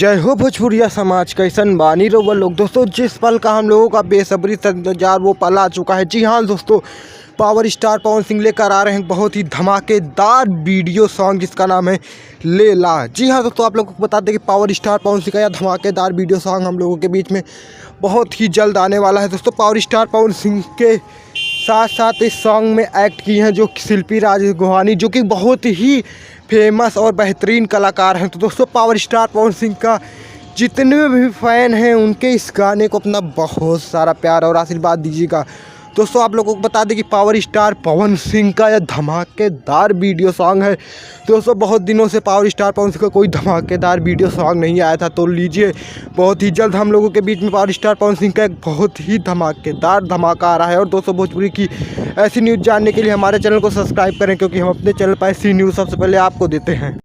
जय हो भोजपुरिया समाज कैसन बानी रउआ लोग। दोस्तों जिस पल का हम लोगों का बेसब्री से इंतजार वो पल आ चुका है। जी हाँ दोस्तों, पावर स्टार पवन सिंह लेकर आ रहे हैं बहुत ही धमाकेदार वीडियो सॉन्ग जिसका नाम है लेला। जी हाँ दोस्तों, आप लोगों को बता दें कि पावर स्टार पवन सिंह का यह धमाकेदार वीडियो सॉन्ग हम लोगों के बीच में बहुत ही जल्द आने वाला है। दोस्तों पावर स्टार पवन सिंह के साथ साथ इस सॉन्ग में एक्ट की हैं जो शिल्पी राज गोहानी, जो कि बहुत ही फेमस और बेहतरीन कलाकार हैं। तो दोस्तों पावर स्टार पवन सिंह का जितने भी फ़ैन हैं उनके इस गाने को अपना बहुत सारा प्यार और आशीर्वाद दीजिएगा। दोस्तों आप लोगों को बता दें कि पावर स्टार पवन सिंह का यह धमाकेदार वीडियो सॉन्ग है। दोस्तों बहुत दिनों से पावर स्टार पवन सिंह का कोई धमाकेदार वीडियो सॉन्ग नहीं आया था, तो लीजिए बहुत ही जल्द हम लोगों के बीच में पावर स्टार पवन सिंह का एक बहुत ही धमाकेदार धमाका आ रहा है। और दोस्तों भोजपुरी की ऐसी न्यूज़ जानने के लिए हमारे चैनल को सब्सक्राइब करें, क्योंकि हम अपने चैनल पर ऐसी न्यूज़ सबसे पहले आपको देते हैं।